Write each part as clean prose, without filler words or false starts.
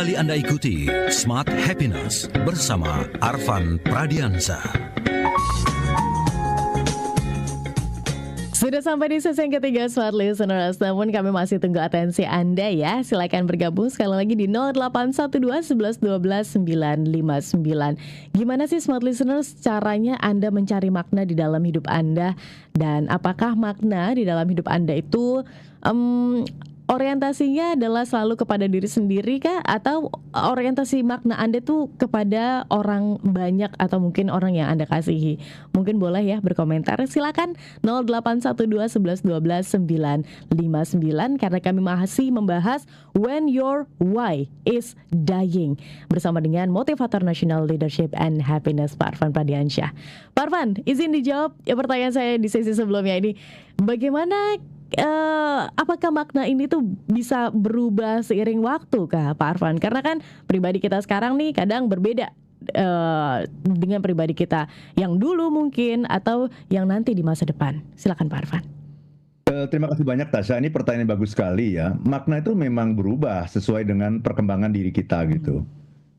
Kembali Anda ikuti Smart Happiness bersama Arfan Pradiansa. Sudah sampai di sesi yang ketiga Smart Listeners, namun kami masih tunggu atensi Anda ya. Silakan bergabung sekali lagi di 0812 11 12 959. Gimana sih Smart Listeners caranya Anda mencari makna di dalam hidup Anda? Dan apakah makna di dalam hidup Anda itu orientasinya adalah selalu kepada diri sendiri kah? Atau orientasi makna Anda tuh kepada orang banyak atau mungkin orang yang Anda kasihi? Mungkin boleh ya berkomentar. Silakan 0812 11 12 959 karena kami masih membahas When Your Why is Dying bersama dengan motivator National Leadership and Happiness Pak Arfan Pradiansyah. Pak Arfan, izin dijawab ya pertanyaan saya di sesi sebelumnya ini. Bagaimana apakah makna ini tuh bisa berubah seiring waktu kah Pak Arfan? Karena kan pribadi kita sekarang nih kadang berbeda dengan pribadi kita yang dulu mungkin atau yang nanti di masa depan. Silakan Pak Arfan. Terima kasih banyak Tasya, ini pertanyaan bagus sekali ya. Makna itu memang berubah sesuai dengan perkembangan diri kita gitu.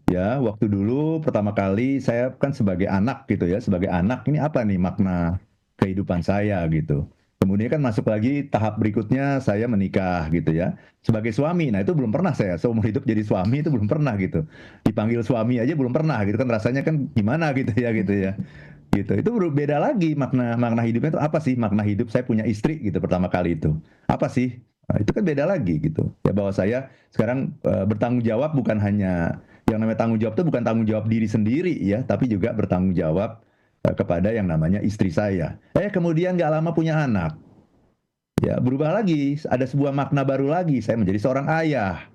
Ya, waktu dulu pertama kali saya kan sebagai anak gitu ya, sebagai anak ini apa nih makna kehidupan saya gitu. Kemudian kan masuk lagi tahap berikutnya saya menikah gitu ya. Sebagai suami, nah itu belum pernah saya seumur hidup jadi suami itu belum pernah gitu. Dipanggil suami aja belum pernah gitu kan rasanya kan gimana gitu ya gitu ya. Gitu. Itu beda lagi makna hidupnya itu apa sih? Makna hidup saya punya istri gitu pertama kali itu. Apa sih? Nah, itu kan beda lagi gitu. Ya bahwa saya sekarang bertanggung jawab bukan hanya yang namanya tanggung jawab itu bukan tanggung jawab diri sendiri ya, tapi juga bertanggung jawab kepada yang namanya istri saya. Kemudian gak lama punya anak. Ya, berubah lagi, ada sebuah makna baru lagi, saya menjadi seorang ayah.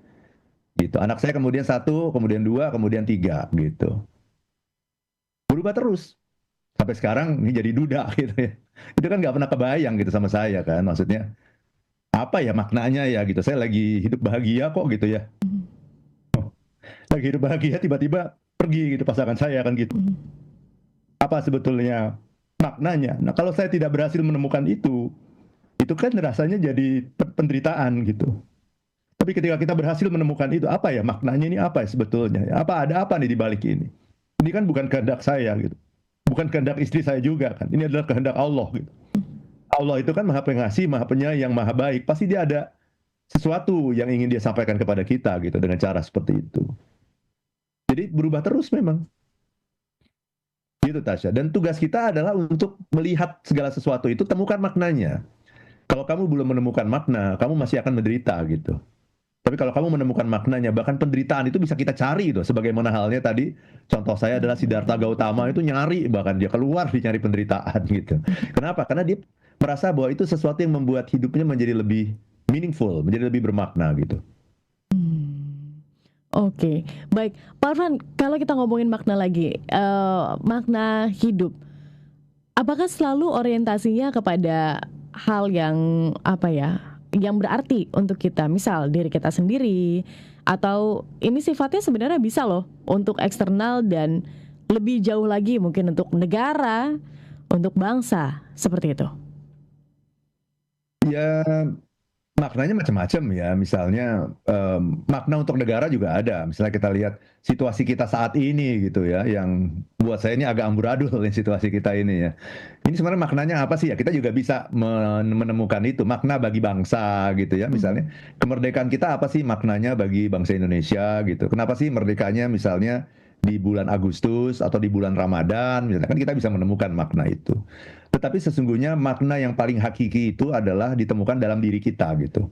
Gitu. Anak saya kemudian 1, kemudian 2, kemudian 3 gitu. Berubah terus. Sampai sekarang ini jadi duda gitu ya. Itu kan gak pernah kebayang gitu sama saya kan, maksudnya apa ya maknanya ya gitu. Saya lagi hidup bahagia kok gitu ya. Lagi hidup bahagia tiba-tiba pergi gitu pasangan saya kan gitu. Apa sebetulnya maknanya? Nah, kalau saya tidak berhasil menemukan itu kan rasanya jadi penderitaan gitu. Tapi ketika kita berhasil menemukan itu, apa ya maknanya ini apa ya sebetulnya? Ada apa nih di balik ini? Ini kan bukan kehendak saya gitu. Bukan kehendak istri saya juga kan. Ini adalah kehendak Allah gitu. Allah itu kan Maha Pengasih, Maha Penyayang, Maha Baik. Pasti dia ada sesuatu yang ingin dia sampaikan kepada kita gitu dengan cara seperti itu. Jadi berubah terus memang. Gitu Tasya. Dan tugas kita adalah untuk melihat segala sesuatu itu, temukan maknanya. Kalau kamu belum menemukan makna, kamu masih akan menderita gitu. Tapi kalau kamu menemukan maknanya, bahkan penderitaan itu bisa kita cari itu. Sebagaimana halnya tadi, contoh saya adalah Siddhartha Gautama itu nyari, bahkan dia keluar dia nyari penderitaan gitu. Kenapa? Karena dia merasa bahwa itu sesuatu yang membuat hidupnya menjadi lebih meaningful, menjadi lebih bermakna gitu. Oke, baik. Pak Arfan, kalau kita ngomongin makna lagi, makna hidup, apakah selalu orientasinya kepada hal yang apa ya, yang berarti untuk kita, misal diri kita sendiri, atau ini sifatnya sebenarnya bisa loh untuk eksternal dan lebih jauh lagi mungkin untuk negara, untuk bangsa, seperti itu? Ya, maknanya macam-macam ya. Misalnya makna untuk negara juga ada. Misalnya kita lihat situasi kita saat ini gitu ya, yang buat saya ini agak amburadul nih situasi kita ini ya. Ini sebenarnya maknanya apa sih ya? Kita juga bisa menemukan itu makna bagi bangsa gitu ya. Misalnya kemerdekaan kita apa sih maknanya bagi bangsa Indonesia gitu? Kenapa sih merdekanya misalnya di bulan Agustus atau di bulan Ramadan? Misalnya kan kita bisa menemukan makna itu. Tetapi sesungguhnya makna yang paling hakiki itu adalah ditemukan dalam diri kita gitu.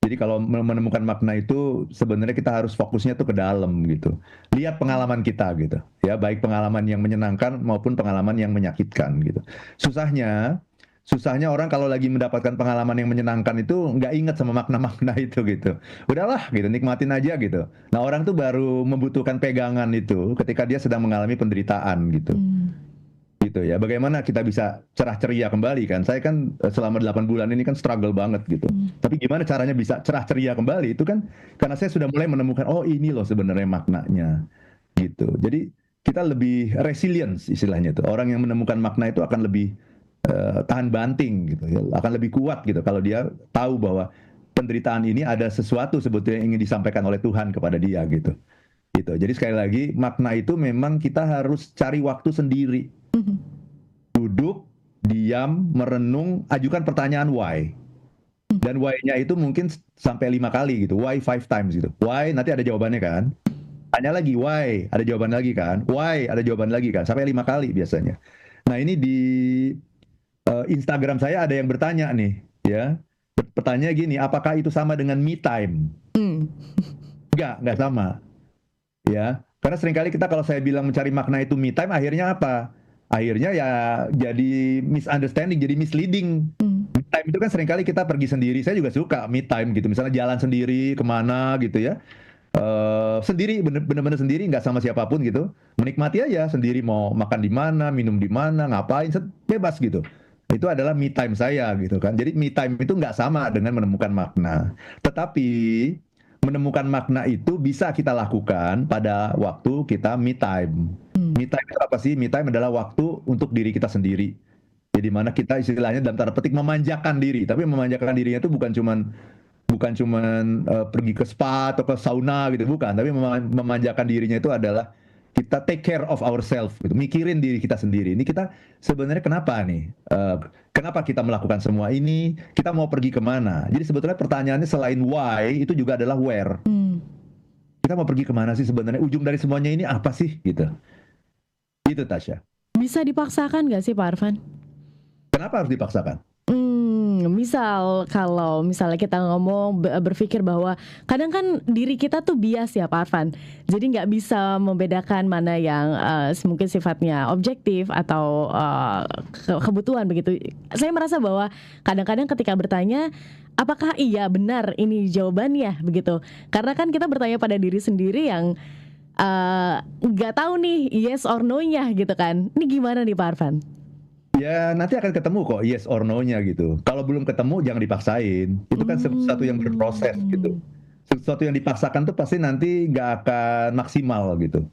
Jadi kalau menemukan makna itu sebenarnya kita harus fokusnya tuh ke dalam gitu. Lihat pengalaman kita gitu. Ya, baik pengalaman yang menyenangkan maupun pengalaman yang menyakitkan gitu. Susahnya orang kalau lagi mendapatkan pengalaman yang menyenangkan itu nggak inget sama makna-makna itu gitu. Udahlah gitu, nikmatin aja gitu. Nah, orang tuh baru membutuhkan pegangan itu ketika dia sedang mengalami penderitaan gitu. Gitu ya. Bagaimana kita bisa cerah ceria kembali kan? Saya kan selama 8 bulan ini kan struggle banget gitu. Tapi gimana caranya bisa cerah ceria kembali? Itu kan karena saya sudah mulai menemukan oh ini loh sebenarnya maknanya. Gitu. Jadi kita lebih resilience istilahnya itu. Orang yang menemukan makna itu akan lebih tahan banting gitu ya. Akan lebih kuat gitu kalau dia tahu bahwa penderitaan ini ada sesuatu sebetulnya yang ingin disampaikan oleh Tuhan kepada dia gitu. Gitu. Jadi sekali lagi makna itu memang kita harus cari waktu sendiri. Duduk, diam, merenung, ajukan pertanyaan why. Dan why-nya itu mungkin sampai 5 kali gitu. Why 5 times gitu. Why nanti ada jawabannya kan. Tanya lagi why, ada jawaban lagi kan. Why, ada jawaban lagi kan. Sampai 5 kali biasanya. Nah ini di Instagram saya ada yang bertanya nih, ya. Pertanyaan gini, apakah itu sama dengan me time? Enggak sama. Ya, karena seringkali kita kalau saya bilang mencari makna itu me time, akhirnya apa? Akhirnya ya jadi misunderstanding, jadi misleading. Me time itu kan seringkali kita pergi sendiri. Saya juga suka me time gitu. Misalnya jalan sendiri kemana gitu ya. Sendiri, bener-bener sendiri, nggak sama siapapun gitu. Menikmati aja sendiri, mau makan di mana, minum di mana, ngapain, bebas gitu. Itu adalah me time saya gitu kan. Jadi me time itu nggak sama dengan menemukan makna. Tetapi menemukan makna itu bisa kita lakukan pada waktu kita me time. Me time itu apa sih? Me time adalah waktu untuk diri kita sendiri. Jadi mana kita istilahnya dalam tanda petik memanjakan diri. Tapi memanjakan dirinya itu bukan cuman pergi ke spa atau ke sauna gitu, bukan. Tapi memanjakan dirinya itu adalah kita take care of ourselves gitu, mikirin diri kita sendiri. Ini kita sebenarnya kenapa nih? Kenapa kita melakukan semua ini? Kita mau pergi kemana? Jadi sebetulnya pertanyaannya selain why itu juga adalah where. Kita mau pergi kemana sih sebenarnya? Ujung dari semuanya ini apa sih gitu? Itu Tasya. Bisa dipaksakan nggak sih Pak Arfan? Kenapa harus dipaksakan? Misal kalau misalnya kita ngomong berpikir bahwa kadang kan diri kita tuh bias ya Pak Arfan. Jadi nggak bisa membedakan mana yang mungkin sifatnya objektif atau kebutuhan begitu. Saya merasa bahwa kadang-kadang ketika bertanya apakah iya benar ini jawabannya begitu. Karena kan kita bertanya pada diri sendiri yang nggak tahu nih yes or no-nya gitu kan. Ini gimana nih Pak Arfan? Ya nanti akan ketemu kok yes or no-nya gitu. Kalau belum ketemu jangan dipaksain. Itu kan sesuatu yang berproses gitu. Sesuatu yang dipaksakan tuh pasti nanti nggak akan maksimal gitu.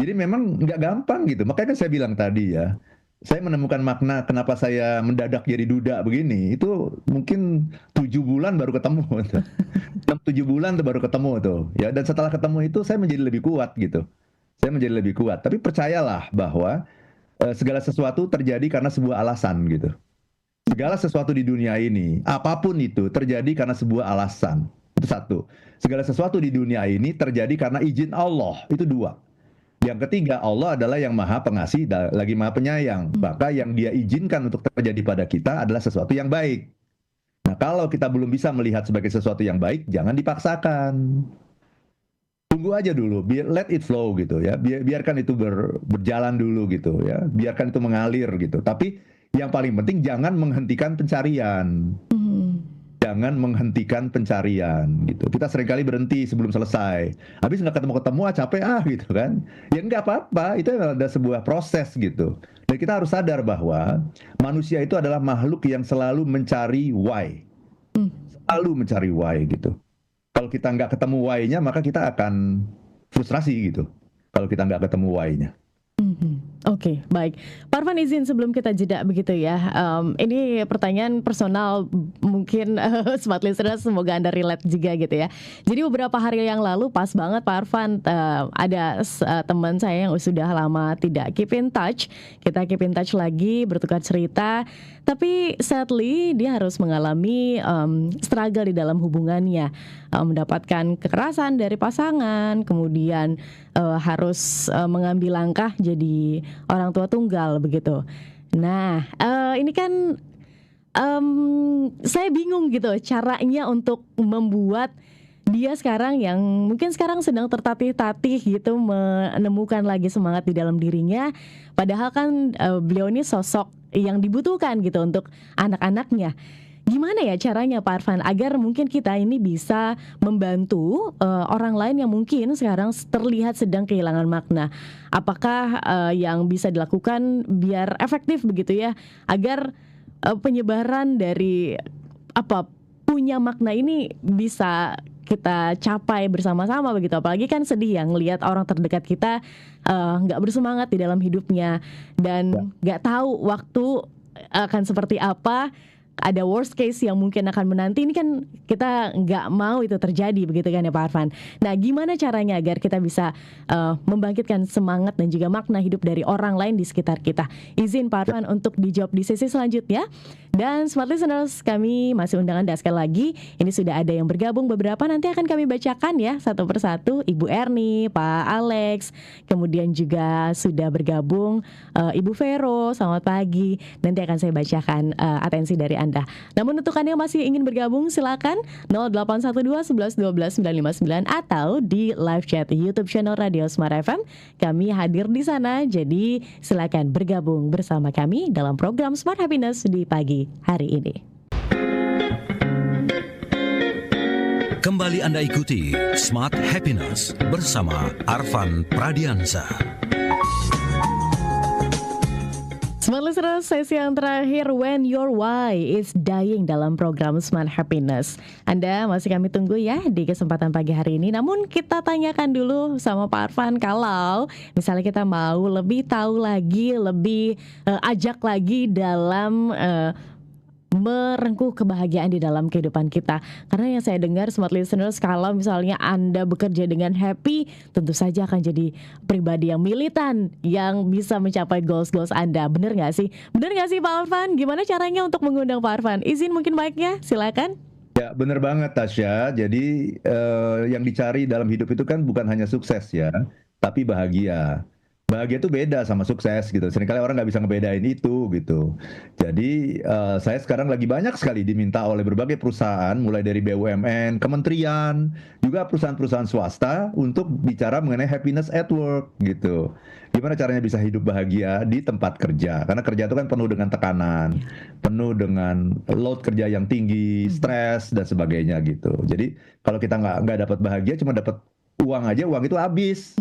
Jadi memang nggak gampang gitu. Makanya kan saya bilang tadi ya, saya menemukan makna kenapa saya mendadak jadi duda begini. Itu mungkin 7 bulan baru ketemu. 7 bulan tuh baru ketemu tuh. Ya, dan setelah ketemu itu saya menjadi lebih kuat gitu. Saya menjadi lebih kuat. Tapi percayalah bahwa segala sesuatu terjadi karena sebuah alasan gitu. Segala sesuatu di dunia ini, apapun itu terjadi karena sebuah alasan. Itu satu. Segala sesuatu di dunia ini terjadi karena izin Allah. Itu dua. Yang ketiga, Allah adalah yang maha pengasih, lagi maha penyayang. Maka yang dia izinkan untuk terjadi pada kita adalah sesuatu yang baik. Nah, kalau kita belum bisa melihat sebagai sesuatu yang baik, jangan dipaksakan. Tunggu aja dulu, let it flow gitu ya. Biarkan itu berjalan dulu gitu ya. Biarkan itu mengalir gitu. Tapi yang paling penting jangan menghentikan pencarian. Jangan menghentikan pencarian gitu. Kita seringkali berhenti sebelum selesai. Habis nggak ketemu-ketemu capek gitu kan. Ya nggak apa-apa, itu ada sebuah proses gitu. Dan kita harus sadar bahwa manusia itu adalah makhluk yang selalu mencari why. Selalu mencari why gitu. Kalau kita nggak ketemu why-nya, maka kita akan frustrasi gitu. Kalau kita nggak ketemu why-nya. Oke, baik. Pak Arfan izin sebelum kita jeda begitu ya. Ini pertanyaan personal mungkin smart listeners semoga Anda relate juga gitu ya. Jadi beberapa hari yang lalu pas banget Pak Arfan ada teman saya yang sudah lama tidak keep in touch. Kita keep in touch lagi, bertukar cerita. Tapi sadly dia harus mengalami struggle di dalam hubungannya. Mendapatkan kekerasan dari pasangan, kemudian harus mengambil langkah jadi orang tua tunggal begitu. Nah, ini kan saya bingung gitu caranya untuk membuat dia sekarang yang mungkin sekarang sedang tertatih-tatih gitu menemukan lagi semangat di dalam dirinya. Padahal kan beliau ini sosok yang dibutuhkan gitu untuk anak-anaknya. Gimana ya caranya Pak Arfan agar mungkin kita ini bisa membantu orang lain yang mungkin sekarang terlihat sedang kehilangan makna. Apakah yang bisa dilakukan biar efektif begitu ya, agar penyebaran dari punya makna ini bisa kita capai bersama-sama begitu. Apalagi kan sedih ya ngelihat orang terdekat kita nggak bersemangat di dalam hidupnya dan nggak tahu waktu akan seperti apa. ada worst case yang mungkin akan menanti, ini kan kita nggak mau itu terjadi, begitu kan ya Pak Arfan. Nah, gimana caranya agar kita bisa membangkitkan semangat dan juga makna hidup dari orang lain di sekitar kita? Izin Pak Arfan untuk dijawab di sesi selanjutnya. Dan Smart Listeners, kami masih undang Anda sekali lagi. Ini sudah ada yang bergabung beberapa, nanti akan kami bacakan ya satu persatu. Ibu Erni, Pak Alex, kemudian juga sudah bergabung Ibu Vero, selamat pagi. Nanti akan saya bacakan atensi dari Anda. Namun untuk Anda yang masih ingin bergabung, silakan 0812 11 12 959 atau di live chat YouTube channel Radio Smart FM. Kami hadir di sana, jadi silakan bergabung bersama kami dalam program Smart Happiness di pagi hari ini. Kembali Anda ikuti Smart Happiness bersama Arfan Pradiansa. Smart Listeners, sesi yang terakhir When Your Why is Dying dalam program Smart Happiness. Anda masih kami tunggu ya di kesempatan pagi hari ini. Namun kita tanyakan dulu sama Pak Arfan, kalau misalnya kita mau lebih tahu lagi, lebih ajak lagi dalam merengkuh kebahagiaan di dalam kehidupan kita. Karena yang saya dengar Smart Listeners, kalau misalnya Anda bekerja dengan happy, tentu saja akan jadi pribadi yang militan, yang bisa mencapai goals-goals Anda. Bener gak sih? Bener gak sih Pak Arfan? Gimana caranya untuk mengundang Pak Arfan? Izin mungkin mic-nya, silakan. Ya, benar banget Tasya. Jadi yang dicari dalam hidup itu kan bukan hanya sukses ya, tapi bahagia. Bahagia itu beda sama sukses gitu. Seringkali orang nggak bisa ngebedain itu gitu. Jadi saya sekarang lagi banyak sekali diminta oleh berbagai perusahaan, mulai dari BUMN, kementerian, juga perusahaan-perusahaan swasta untuk bicara mengenai happiness at work gitu. Gimana caranya bisa hidup bahagia di tempat kerja? Karena kerja itu kan penuh dengan tekanan, penuh dengan load kerja yang tinggi, stres dan sebagainya gitu. Jadi kalau kita nggak dapat bahagia, cuma dapat uang aja, uang itu habis.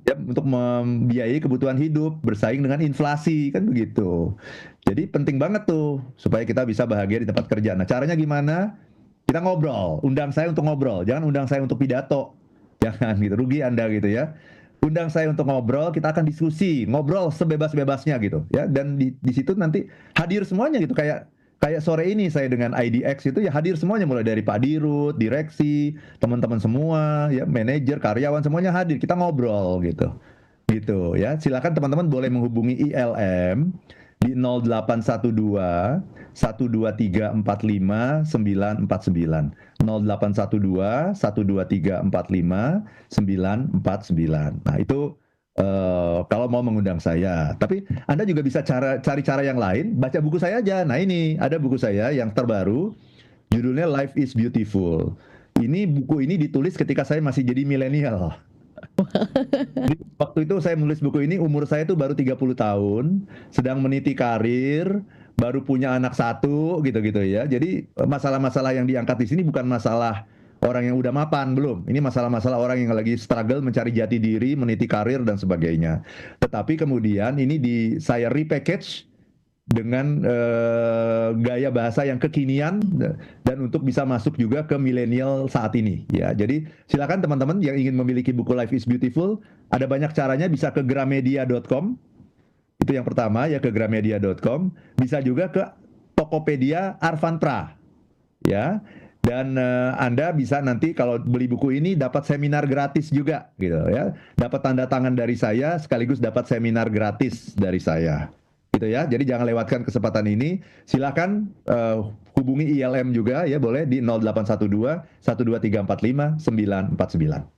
Ya, untuk membiayai kebutuhan hidup, bersaing dengan inflasi, kan begitu. Jadi penting banget tuh supaya kita bisa bahagia di tempat kerja. Nah, caranya gimana? Kita ngobrol, undang saya untuk ngobrol, jangan undang saya untuk pidato. Jangan gitu, rugi Anda gitu ya. Undang saya untuk ngobrol, kita akan diskusi, ngobrol sebebas-bebasnya gitu ya. Dan di situ nanti hadir semuanya gitu, kayak sore ini saya dengan IDX itu ya hadir semuanya, mulai dari Pak Dirut, direksi, teman-teman semua, ya manajer, karyawan semuanya hadir. Kita ngobrol gitu ya. Silakan teman-teman boleh menghubungi ILM di 0812 123 45 949 0812 123 45 949. Nah itu kalau mau mengundang saya. Tapi Anda juga bisa cari cara yang lain, baca buku saya aja. Nah ini ada buku saya yang terbaru, judulnya Life is Beautiful. Buku ini ditulis ketika saya masih jadi milenial. Waktu itu saya menulis buku ini, umur saya itu baru 30 tahun, sedang meniti karir, baru punya anak 1 gitu-gitu ya. Jadi masalah-masalah yang diangkat di sini bukan masalah orang yang udah mapan, belum. Ini masalah-masalah orang yang lagi struggle mencari jati diri, meniti karir dan sebagainya. Tetapi kemudian ini saya repackage dengan gaya bahasa yang kekinian dan untuk bisa masuk juga ke milenial saat ini ya. Jadi silakan teman-teman yang ingin memiliki buku Life is Beautiful, ada banyak caranya, bisa ke gramedia.com. Itu yang pertama ya, ke gramedia.com. Bisa juga ke Tokopedia Arfan Pra. Ya. Dan Anda bisa nanti kalau beli buku ini dapat seminar gratis juga gitu ya. Dapat tanda tangan dari saya sekaligus dapat seminar gratis dari saya. Gitu ya. Jadi jangan lewatkan kesempatan ini. Silakan hubungi ILM juga ya, boleh di 0812 12345 949.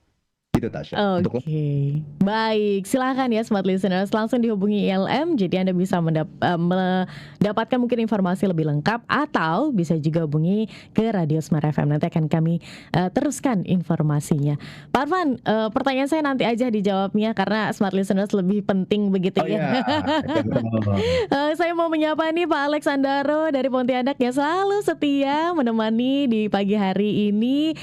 Gitu Tasya. Oke. Baik, silakan ya Smart Listeners, langsung dihubungi ILM. Jadi Anda bisa mendapatkan mungkin informasi lebih lengkap, atau bisa juga hubungi ke Radio Smart FM. Nanti akan kami teruskan informasinya. Pak Arfan, pertanyaan saya nanti aja dijawabnya karena Smart Listeners lebih penting begitu ya. Saya mau menyapa nih Pak Alex Andaro dari Pontianak yang selalu setia menemani di pagi hari ini.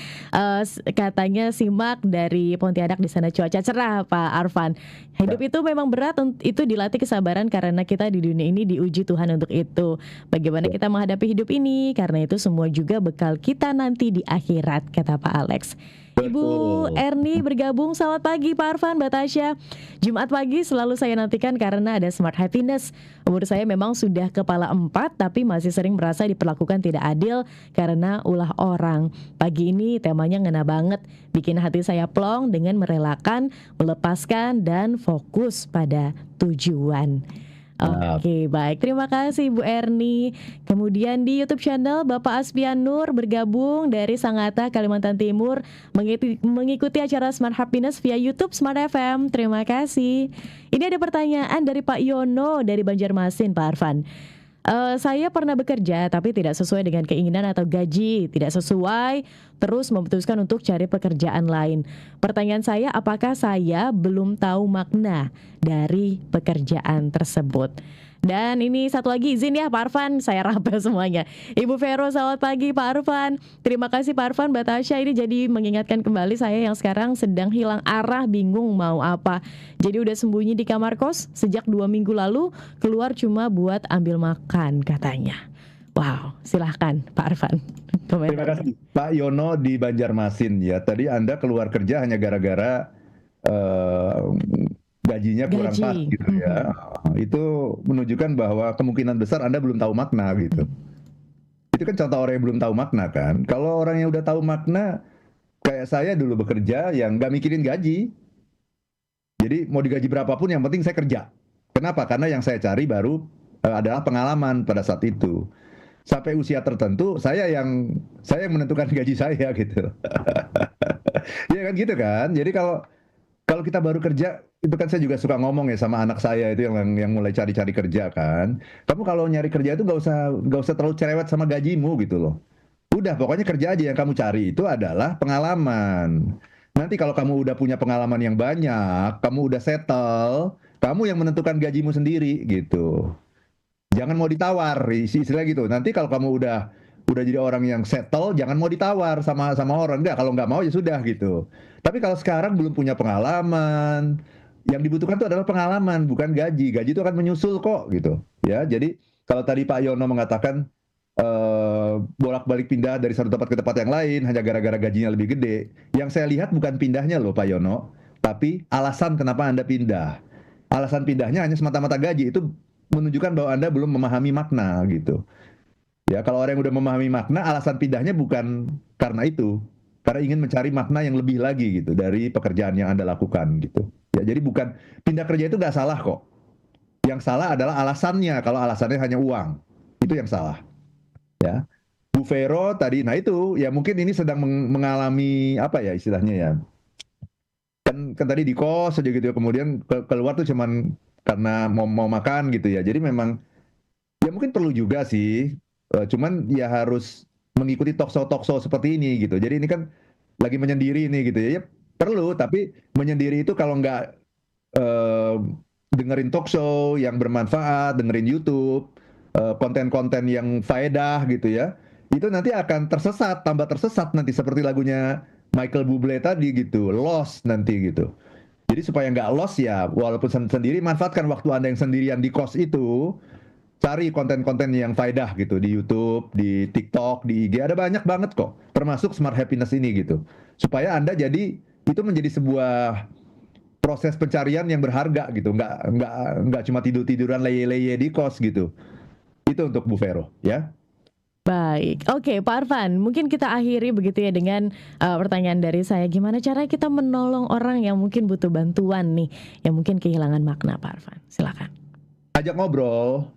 Katanya simak dari Pontianak, di sana cuaca cerah Pak Arfan. Hidup itu memang berat, itu dilatih kesabaran karena kita di dunia ini diuji Tuhan untuk itu. Bagaimana kita menghadapi hidup ini, karena itu semua juga bekal kita nanti di akhirat, kata Pak Alex. Ibu Betul. Erni bergabung. Selamat pagi Pak Arfan, Mbak Tasya. Jumat pagi selalu saya nantikan karena ada Smart Happiness. Umur saya memang sudah kepala 4, tapi masih sering merasa diperlakukan tidak adil karena ulah orang. Pagi ini temanya ngena banget, bikin hati saya plong dengan merelakan, melepaskan, dan fokus pada tujuan. Nah, Oke, baik. Terima kasih Bu Erni. Kemudian di YouTube channel Bapak Aspian Nur bergabung dari Sangatta, Kalimantan Timur, mengikuti acara Smart Happiness via YouTube Smart FM. Terima kasih. Ini ada pertanyaan dari Pak Yono dari Banjarmasin, Pak Arfan. Saya pernah bekerja tapi tidak sesuai dengan keinginan atau gaji tidak sesuai, terus memutuskan untuk cari pekerjaan lain. Pertanyaan saya, apakah saya belum tahu makna dari pekerjaan tersebut? Dan ini satu lagi, izin ya Pak Arfan, saya rapel semuanya. Ibu Vero, selamat pagi Pak Arfan. Terima kasih Pak Arfan. Mbak Tasya, ini jadi mengingatkan kembali saya yang sekarang sedang hilang arah, bingung mau apa. Jadi udah sembunyi di kamar kos sejak 2 minggu lalu, keluar cuma buat ambil makan katanya. Wow, silahkan Pak Arfan. terima kasih Pak Yono di Banjarmasin ya. Tadi Anda keluar kerja hanya gara-gara eh, gajinya kurang pas Gaji. gitu ya. Itu menunjukkan bahwa kemungkinan besar Anda belum tahu makna gitu. Itu kan contoh orang yang belum tahu makna kan. Kalau orang yang udah tahu makna, kayak saya dulu bekerja yang nggak mikirin gaji. Jadi mau digaji berapapun yang penting saya kerja. Kenapa? Karena yang saya cari baru adalah pengalaman pada saat itu. Sampai usia tertentu saya yang menentukan gaji saya gitu. Iya kan gitu kan. Jadi kalau kita baru kerja, itu kan saya juga suka ngomong ya sama anak saya itu yang mulai cari-cari kerja kan. Kamu kalau nyari kerja itu nggak usah terlalu cerewet sama gajimu gitu loh. Udah pokoknya kerja aja, yang kamu cari itu adalah pengalaman. Nanti kalau kamu udah punya pengalaman yang banyak, kamu udah settle, kamu yang menentukan gajimu sendiri gitu. Jangan mau ditawar, istilah gitu. Nanti kalau kamu udah jadi orang yang settle, jangan mau ditawar sama orang. Enggak, kalau nggak mau ya sudah gitu. Tapi kalau sekarang belum punya pengalaman, yang dibutuhkan itu adalah pengalaman, bukan gaji. Gaji itu akan menyusul kok gitu. Ya, jadi kalau tadi Pak Yono mengatakan bolak-balik pindah dari satu tempat ke tempat yang lain hanya gara-gara gajinya lebih gede. Yang saya lihat bukan pindahnya loh Pak Yono, tapi alasan kenapa Anda pindah. Alasan pindahnya hanya semata-mata gaji, itu menunjukkan bahwa Anda belum memahami makna gitu. Ya, kalau orang yang udah memahami makna, alasan pindahnya bukan karena itu, karena ingin mencari makna yang lebih lagi gitu dari pekerjaan yang Anda lakukan gitu. Ya, jadi bukan pindah kerja itu nggak salah kok. Yang salah adalah alasannya. Kalau alasannya hanya uang, itu yang salah. Ya, Bu Vero tadi, nah itu ya mungkin ini sedang mengalami apa ya istilahnya ya. Kan tadi di kos aja gitu ya, kemudian keluar tuh cuman karena mau makan gitu ya. Jadi memang ya mungkin perlu juga sih. Cuman ya harus mengikuti talkshow seperti ini gitu. Jadi ini kan lagi menyendiri nih gitu ya. Ya perlu, tapi menyendiri itu kalau nggak eh, dengerin talkshow yang bermanfaat, dengerin YouTube, konten-konten yang faedah gitu ya, itu nanti akan tersesat, tambah tersesat nanti seperti lagunya Michael Bublé tadi gitu, lost nanti gitu. Jadi supaya nggak lost ya, walaupun sendiri, manfaatkan waktu Anda yang sendirian di kos itu, cari konten-konten yang faedah gitu di YouTube, di TikTok, di IG, ada banyak banget kok, termasuk Smart Happiness ini gitu. Supaya Anda jadi, itu menjadi sebuah proses pencarian yang berharga gitu, nggak cuma tiduran leye-leye di kos gitu. Itu untuk Bu Vero ya. Baik, oke Pak Arfan, mungkin kita akhiri begitu ya dengan pertanyaan dari saya. Gimana cara kita menolong orang yang mungkin butuh bantuan nih, yang mungkin kehilangan makna, Pak Arfan? Silakan. Ajak ngobrol,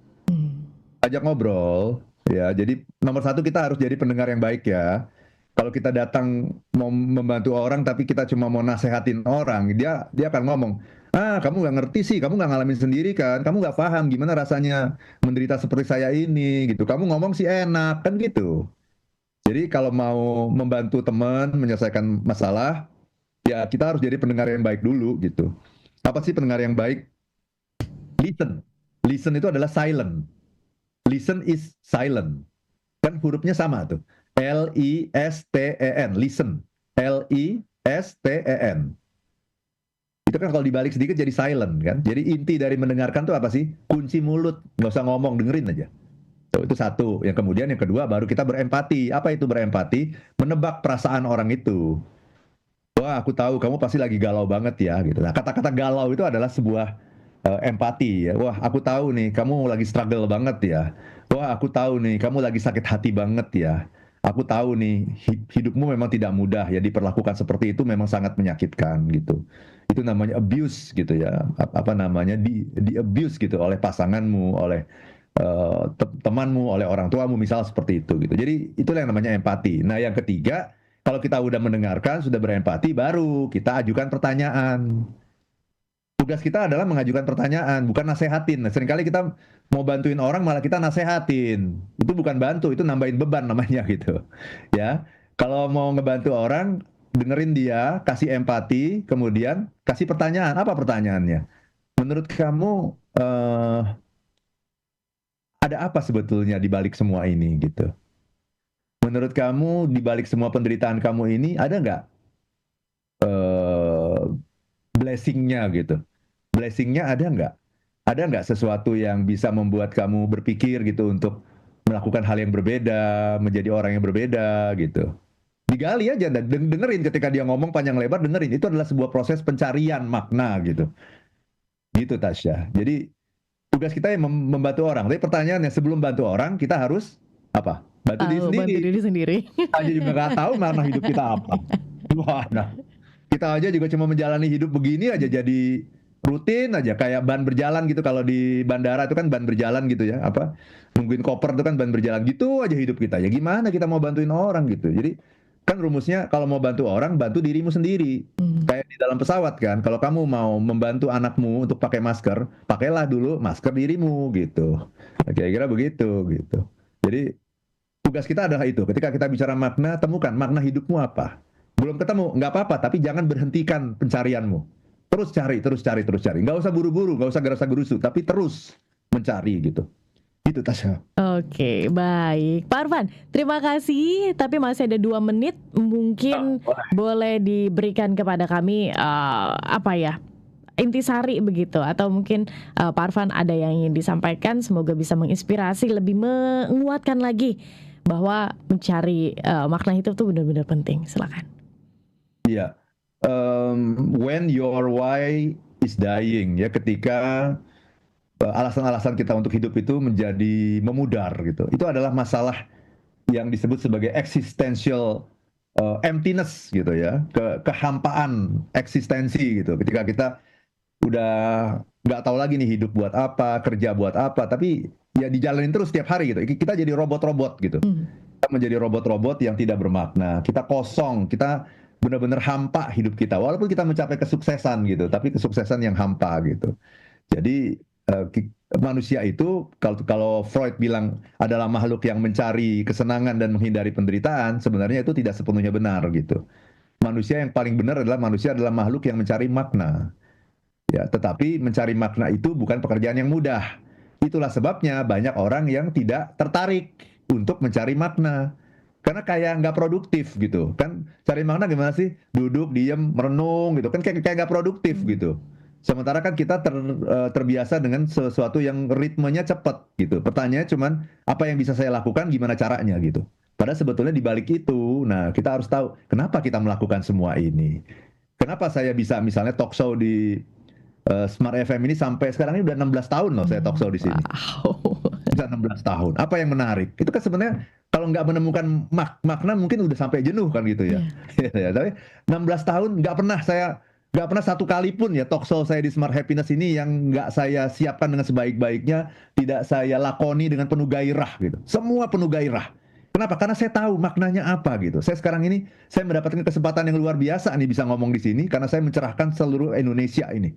ajak ngobrol. Ya, jadi nomor satu kita harus jadi pendengar yang baik ya. Kalau kita datang mau membantu orang tapi kita cuma mau nasehatin orang, dia akan ngomong, kamu nggak ngerti sih, kamu nggak ngalamin sendiri kan, kamu nggak paham gimana rasanya menderita seperti saya ini gitu. Kamu ngomong sih enak kan gitu. Jadi kalau mau membantu teman menyelesaikan masalah, ya kita harus jadi pendengar yang baik dulu gitu. Apa sih pendengar yang baik? Listen. Listen itu adalah silent. Listen is silent. Kan hurufnya sama tuh. L-I-S-T-E-N. Listen. L-I-S-T-E-N. Itu kan kalau dibalik sedikit jadi silent kan. Jadi inti dari mendengarkan tuh apa sih? Kunci mulut. Nggak usah ngomong, dengerin aja. Itu satu. Yang kemudian yang kedua baru kita berempati. Apa itu berempati? Menebak perasaan orang itu. wah aku tahu kamu pasti lagi galau banget ya gitu. Nah kata-kata galau itu adalah sebuah empati ya. Wah aku tahu nih kamu lagi struggle banget ya. Wah aku tahu nih kamu lagi sakit hati banget ya. Aku tahu nih hidupmu memang tidak mudah ya, diperlakukan seperti itu memang sangat menyakitkan gitu. Itu namanya abuse gitu ya. Apa namanya di abuse gitu oleh pasanganmu, oleh temanmu, oleh orang tuamu misal seperti itu gitu. Jadi itulah yang namanya empati. Nah yang ketiga, kalau kita udah mendengarkan, sudah berempati, baru kita ajukan pertanyaan. Tugas kita adalah mengajukan pertanyaan, bukan nasehatin. Nah, seringkali kita mau bantuin orang malah kita nasehatin. Itu bukan bantu, itu nambahin beban namanya gitu. Ya. Kalau mau ngebantu orang, dengerin dia, kasih empati, kemudian kasih pertanyaan. Apa pertanyaannya? Menurut kamu ada apa sebetulnya di balik semua ini gitu? Menurut kamu di balik semua penderitaan kamu ini ada nggak eh, blessing-nya gitu? Blessing-nya ada nggak? Ada nggak sesuatu yang bisa membuat kamu berpikir gitu untuk melakukan hal yang berbeda, menjadi orang yang berbeda gitu? Digali aja dan dengerin ketika dia ngomong panjang lebar, dengerin. Itu adalah sebuah proses pencarian makna gitu. Gitu Tasya. Jadi tugas kita yang membantu orang. Tapi pertanyaannya sebelum bantu orang kita harus apa? Bantu diri Tahu sendiri. bantu diri sendiri. Aja juga nggak tahu makna hidup kita apa. Wah, nah kita aja juga cuma menjalani hidup begini aja jadi rutin aja kayak ban berjalan gitu. Kalau di bandara itu kan ban berjalan gitu ya, apa nungguin koper itu kan ban berjalan gitu aja hidup kita. Ya gimana kita mau bantuin orang gitu. Jadi kan rumusnya kalau mau bantu orang, bantu dirimu sendiri. Kayak di dalam pesawat kan, kalau kamu mau membantu anakmu untuk pakai masker, pakailah dulu masker dirimu gitu. Kira-kira begitu gitu. Jadi tugas kita adalah itu. Ketika kita bicara makna, temukan makna hidupmu apa. Belum ketemu, nggak apa-apa, tapi jangan berhentikan pencarianmu. Terus cari, terus cari, terus cari. Nggak usah buru-buru, nggak usah gerasa-gerusu, tapi terus mencari gitu. Itu Tasya. Oke, baik. Pak Arfan, terima kasih. Tapi masih ada 2 menit, mungkin boleh diberikan kepada kami apa ya? Intisari begitu, atau mungkin Pak Arfan ada yang ingin disampaikan, semoga bisa menginspirasi, lebih menguatkan lagi bahwa mencari makna hidup itu benar-benar penting. Silakan. Iya. When your why is dying ya, ketika alasan-alasan kita untuk hidup itu menjadi memudar gitu. Itu adalah masalah yang disebut sebagai existential emptiness gitu ya, kehampaan eksistensi gitu. Ketika kita udah nggak tahu lagi nih hidup buat apa, kerja buat apa, tapi ya dijalanin terus setiap hari gitu. Kita jadi robot-robot gitu. Kita menjadi robot-robot yang tidak bermakna. Kita kosong, kita benar-benar hampa hidup kita. Walaupun kita mencapai kesuksesan gitu, tapi kesuksesan yang hampa gitu. Jadi manusia itu kalau Freud bilang adalah makhluk yang mencari kesenangan dan menghindari penderitaan, sebenarnya itu tidak sepenuhnya benar gitu. Manusia yang paling benar adalah manusia adalah makhluk yang mencari makna. Ya, tetapi mencari makna itu bukan pekerjaan yang mudah. Itulah sebabnya banyak orang yang tidak tertarik untuk mencari makna. Karena kayak nggak produktif gitu. Kan cari makna gimana sih? Duduk, diem, merenung gitu. Kan kayak nggak produktif gitu. Sementara kan kita terbiasa dengan sesuatu yang ritmenya cepat gitu. Pertanyaannya cuman apa yang bisa saya lakukan, gimana caranya gitu. Padahal sebetulnya di balik itu, nah kita harus tahu kenapa kita melakukan semua ini. Kenapa saya bisa misalnya talk show di Smart FM ini sampai sekarang ini udah 16 tahun loh saya talk show di sini. Wow. Bisa 16 tahun. Apa yang menarik? Itu kan sebenarnya kalau nggak menemukan makna mungkin udah sampai jenuh kan gitu ya. Ya, tapi 16 tahun nggak pernah satu kali pun ya talk show saya di Smart Happiness ini yang nggak saya siapkan dengan sebaik-baiknya, tidak saya lakoni dengan penuh gairah gitu. Semua penuh gairah. Kenapa? Karena saya tahu maknanya apa gitu. Saya sekarang ini saya mendapatkan kesempatan yang luar biasa nih bisa ngomong di sini karena saya mencerahkan seluruh Indonesia ini.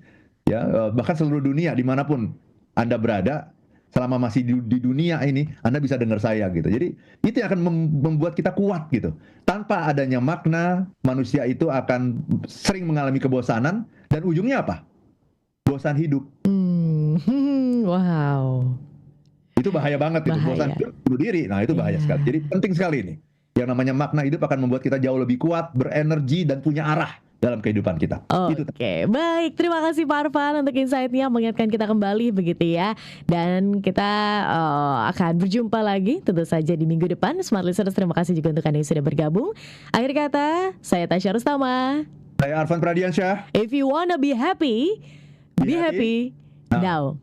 Ya, bahkan seluruh dunia dimanapun Anda berada, selama masih di dunia ini, Anda bisa dengar saya gitu. Jadi itu yang akan membuat kita kuat gitu. Tanpa adanya makna, manusia itu akan sering mengalami kebosanan dan ujungnya apa? Bosan hidup. Wow. Itu bahaya banget itu. Bosan hidup, bunuh diri. Nah itu bahaya sekali. Jadi penting sekali ini. Yang namanya makna hidup akan membuat kita jauh lebih kuat, berenergi dan punya arah dalam kehidupan kita. Oke, baik. Terima kasih Pak Arfan untuk insight-nya, mengingatkan kita kembali begitu ya. Dan kita akan berjumpa lagi tentu saja di minggu depan. Smart Listeners, terima kasih juga untuk Anda yang sudah bergabung. Akhir kata, saya Tasya Rustama. Saya Arfan Pradiansyah. If you wanna be happy, be Be happy happy now.